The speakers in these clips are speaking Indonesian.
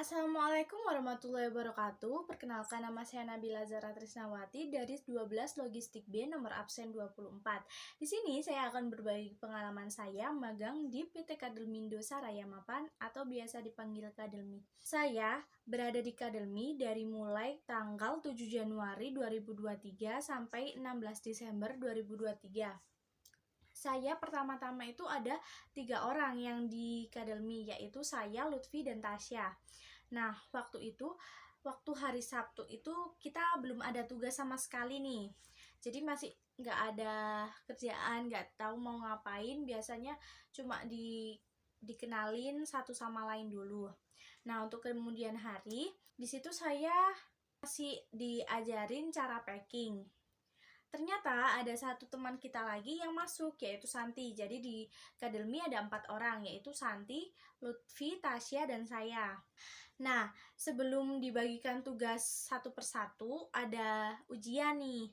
Assalamualaikum warahmatullahi wabarakatuh. Perkenalkan, nama saya Nabila Zara Trisnawati dari 12 Logistik B nomor absen 24. Di sini saya akan berbagi pengalaman saya magang di PT Kadelmindo Saraya Mapan atau biasa dipanggil Kadelmi. Saya berada di Kadelmi dari mulai tanggal 7 Januari 2023 sampai 16 Desember 2023. Saya pertama-tama itu ada 3 orang yang di Kadelmi, yaitu saya, Lutfi, dan Tasya. Nah, waktu hari Sabtu itu kita belum ada tugas sama sekali nih. Jadi masih nggak ada kerjaan, nggak tahu mau ngapain. Biasanya cuma dikenalin satu sama lain dulu. Nah, untuk kemudian hari, di situ saya masih diajarin cara packing. Ternyata ada satu teman kita lagi yang masuk, yaitu Santi. Jadi di Kadelmi ada 4 orang, yaitu Santi, Lutfi, Tasya, dan saya. Nah, sebelum dibagikan tugas satu persatu, ada ujian nih.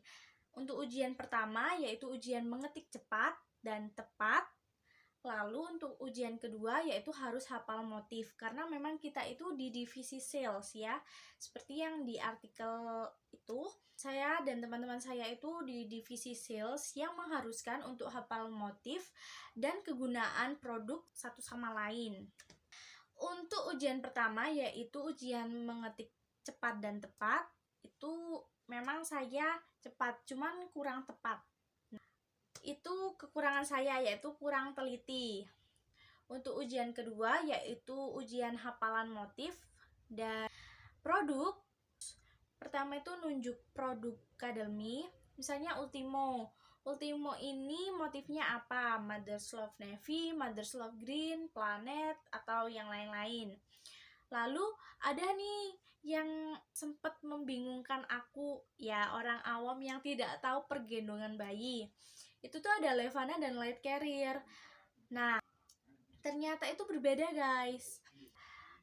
Untuk ujian pertama, yaitu ujian mengetik cepat dan tepat. Lalu untuk ujian kedua, yaitu harus hafal motif. Karena memang kita itu di divisi sales ya. Seperti yang di artikel itu, saya dan teman-teman saya itu di divisi sales yang mengharuskan untuk hafal motif dan kegunaan produk satu sama lain. Untuk ujian pertama, yaitu ujian mengetik cepat dan tepat, itu memang saya cepat, cuman kurang tepat. Itu kekurangan saya, yaitu kurang teliti. Untuk ujian kedua, yaitu ujian hafalan motif dan produk. Pertama itu nunjuk produk Kadelmi, misalnya Ultimo. Ultimo ini motifnya apa? Mother's Love Navy, Mother's Love Green, Planet, atau yang lain-lain. Lalu ada nih yang sempat membingungkan aku, ya orang awam yang tidak tahu pergendongan bayi. Itu tuh ada Levana dan Light Carrier. Nah, ternyata itu berbeda guys.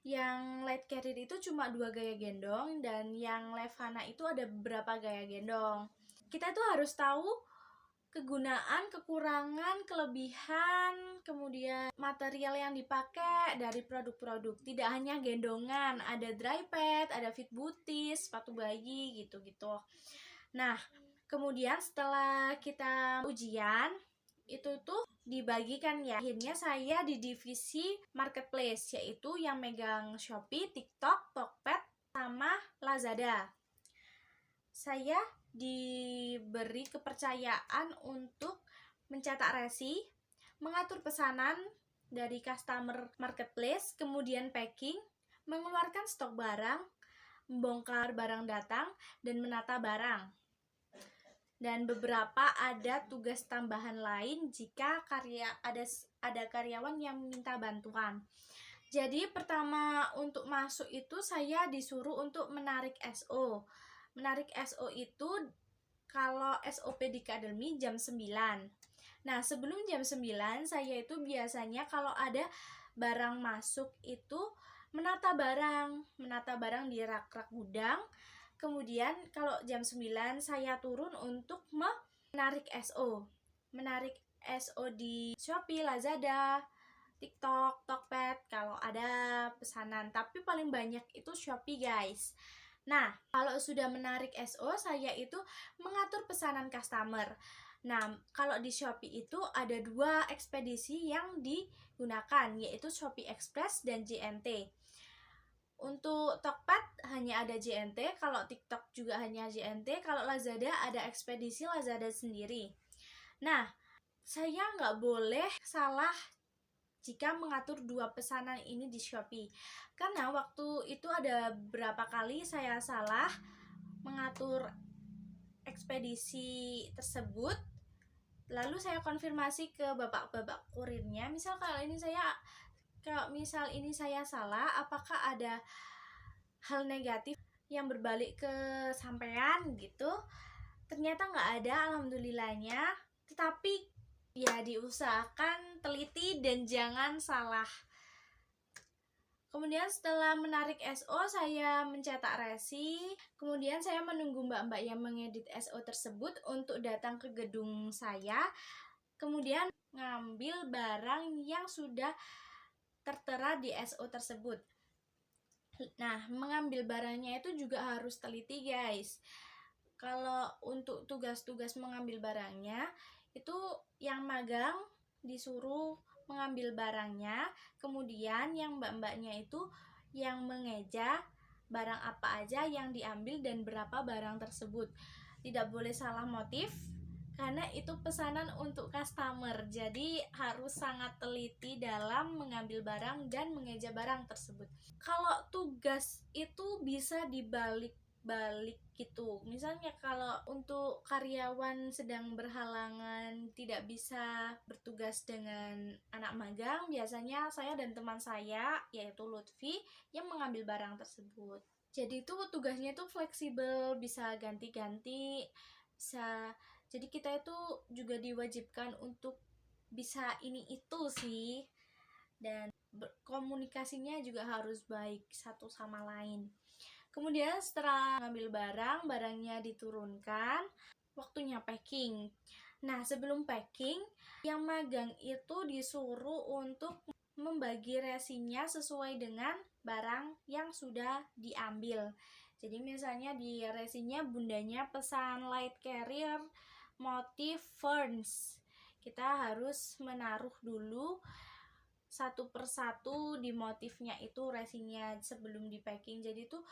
Yang Light Carrier itu cuma 2 gaya gendong, dan yang Levana itu ada beberapa gaya gendong. Kita tuh harus tahu kegunaan, kekurangan, kelebihan, kemudian material yang dipakai dari produk-produk. Tidak hanya gendongan, ada dry pad, ada fit booties, sepatu bayi gitu-gitu. Nah, kemudian setelah kita ujian, itu tuh dibagikan ya. Akhirnya saya di divisi marketplace, yaitu yang megang Shopee, TikTok, Tokped, sama Lazada. Saya diberi kepercayaan untuk mencetak resi, mengatur pesanan dari customer marketplace, kemudian packing, mengeluarkan stok barang, membongkar barang datang, dan menata barang. Dan beberapa ada tugas tambahan lain jika ada karyawan yang minta bantuan. Jadi pertama untuk masuk itu saya disuruh untuk menarik SO. Menarik SO itu kalau SOP di Kadelmi jam 9. Nah, sebelum jam 9 saya itu biasanya kalau ada barang masuk itu menata barang di rak-rak gudang. Kemudian kalau jam 9 saya turun untuk menarik SO. Menarik SO di Shopee, Lazada, TikTok, Tokped kalau ada pesanan. Tapi paling banyak itu Shopee guys. Nah, kalau sudah menarik SO, saya itu mengatur pesanan customer. Nah, kalau di Shopee itu ada 2 ekspedisi yang digunakan, yaitu Shopee Express dan JNT. Untuk Tokped hanya ada JNT, kalau TikTok juga hanya JNT, kalau Lazada ada ekspedisi Lazada sendiri. Nah, saya nggak boleh salah jika mengatur 2 pesanan ini di Shopee. Karena waktu itu ada beberapa kali saya salah mengatur ekspedisi tersebut. Lalu saya konfirmasi ke bapak-bapak kurirnya, misal ini saya salah, apakah ada hal negatif yang berbalik ke sampean gitu. Ternyata nggak ada, alhamdulillahnya. Tetapi ya diusahakan teliti dan jangan salah. Kemudian setelah menarik SO, saya mencetak resi. Kemudian saya menunggu mbak-mbak yang mengedit SO tersebut untuk datang ke gedung saya. Kemudian ngambil barang yang sudah tertera di SO tersebut. Nah, mengambil barangnya itu juga harus teliti, guys. Kalau untuk tugas-tugas mengambil barangnya, itu yang magang disuruh mengambil barangnya, kemudian yang mbak-mbaknya itu yang mengeja barang apa aja yang diambil dan berapa barang tersebut. Tidak boleh salah motif, karena itu pesanan untuk customer, jadi harus sangat teliti dalam mengambil barang dan mengeja barang tersebut. Kalau tugas itu bisa dibalik-balik gitu, misalnya kalau untuk karyawan sedang berhalangan tidak bisa bertugas dengan anak magang, biasanya saya dan teman saya yaitu Lutfi yang mengambil barang tersebut. Jadi itu tugasnya itu fleksibel, bisa ganti-ganti, bisa, jadi kita itu juga diwajibkan untuk bisa ini itu sih, dan komunikasinya juga harus baik satu sama lain. Kemudian setelah ngambil barang, barangnya diturunkan, waktunya packing. Nah, sebelum packing, yang magang itu disuruh untuk membagi resinya sesuai dengan barang yang sudah diambil. Jadi misalnya di resinya bundanya pesan light carrier motif ferns, kita harus menaruh dulu satu persatu di motifnya itu resinya sebelum di packing. Jadi tuh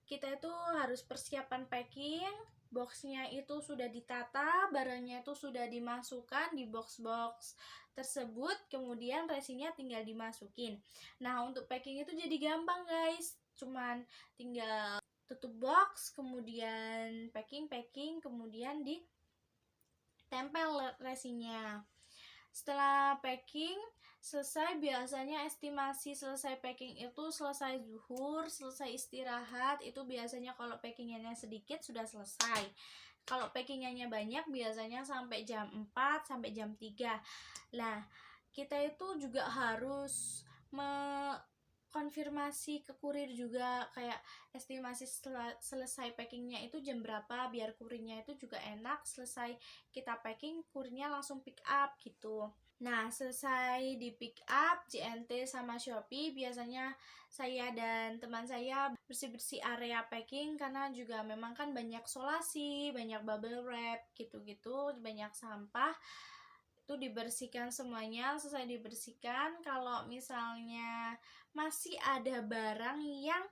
kita itu harus persiapan packing, boxnya itu sudah ditata, barangnya itu sudah dimasukkan di box-box tersebut, kemudian resinya tinggal dimasukin. Nah, untuk packing itu jadi gampang, guys, cuman tinggal tutup box, kemudian packing, kemudian ditempel resinya. Setelah packing selesai, biasanya estimasi selesai packing itu selesai zuhur, selesai istirahat, itu biasanya kalau packingannya sedikit sudah selesai. Kalau packingannya banyak biasanya sampai jam 4 sampai jam 3. Nah, kita itu juga harus konfirmasi ke kurir juga, kayak estimasi setelah selesai packingnya itu jam berapa, biar kurirnya itu juga enak, selesai kita packing kurirnya langsung pick up gitu. Nah, selesai di pick up JNT sama Shopee, biasanya saya dan teman saya bersih-bersih area packing, karena juga memang kan banyak solasi, banyak bubble wrap gitu-gitu, banyak sampah, itu dibersihkan semuanya. Selesai dibersihkan, kalau misalnya masih ada barang yang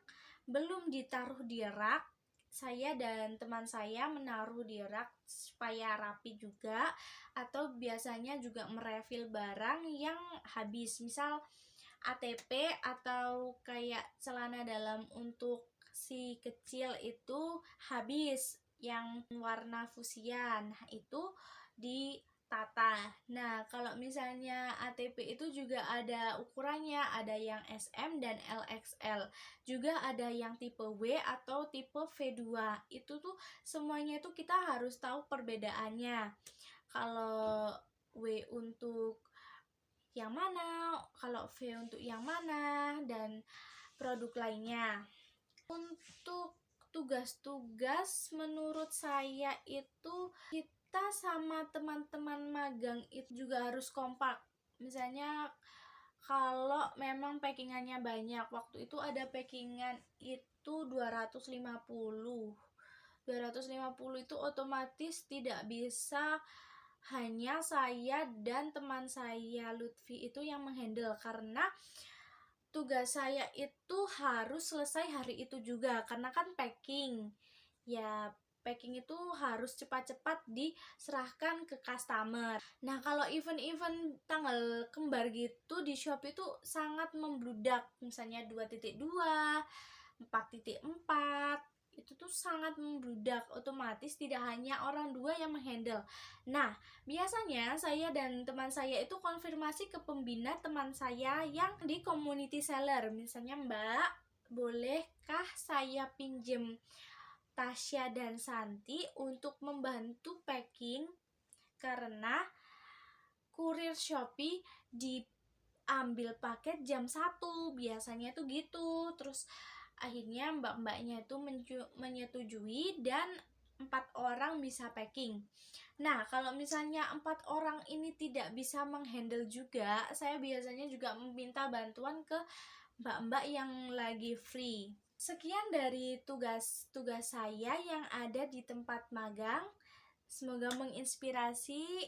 belum ditaruh di rak, saya dan teman saya menaruh di rak supaya rapi juga, atau biasanya juga merefill barang yang habis, misal ATP atau kayak celana dalam untuk si kecil itu habis yang warna fusian, itu ditata. Nah, kalau misalnya ATP itu juga ada ukurannya, ada yang SM dan LXL, juga ada yang tipe W atau tipe V2. Itu tuh semuanya itu kita harus tahu perbedaannya. Kalau W untuk yang mana, kalau V untuk yang mana, dan produk lainnya. Untuk tugas-tugas menurut saya itu kita sama teman-teman magang itu juga harus kompak. Misalnya kalau memang packingannya banyak, waktu itu ada packingan itu 250 itu otomatis tidak bisa hanya saya dan teman saya Lutfi itu yang menghandle, karena tugas saya itu harus selesai hari itu juga, karena kan packing ya, packing itu harus cepat-cepat diserahkan ke customer. Nah, kalau event-event tanggal kembar gitu di Shopee itu sangat membludak, misalnya 2.2, 4.4, itu tuh sangat membludak, otomatis tidak hanya orang dua yang menghandle. Nah, biasanya saya dan teman saya itu konfirmasi ke pembina teman saya yang di community seller, misalnya, Mbak, bolehkah saya pinjem Tasya dan Santi untuk membantu packing, karena kurir Shopee diambil paket jam 1, biasanya tuh gitu. Terus akhirnya mbak-mbaknya itu menyetujui dan 4 orang bisa packing. Nah, kalau misalnya 4 orang ini tidak bisa menghandle juga, saya biasanya juga meminta bantuan ke mbak-mbak yang lagi free. Sekian dari tugas-tugas saya yang ada di tempat magang. Semoga menginspirasi.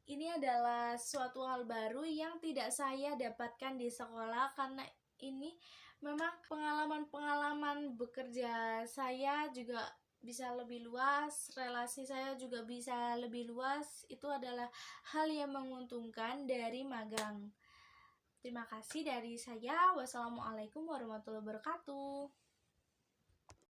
Ini adalah suatu hal baru yang tidak saya dapatkan di sekolah, karena ini memang pengalaman-pengalaman bekerja saya juga bisa lebih luas, relasi saya juga bisa lebih luas. Itu adalah hal yang menguntungkan dari magang. Terima kasih dari saya. Wassalamualaikum warahmatullahi wabarakatuh.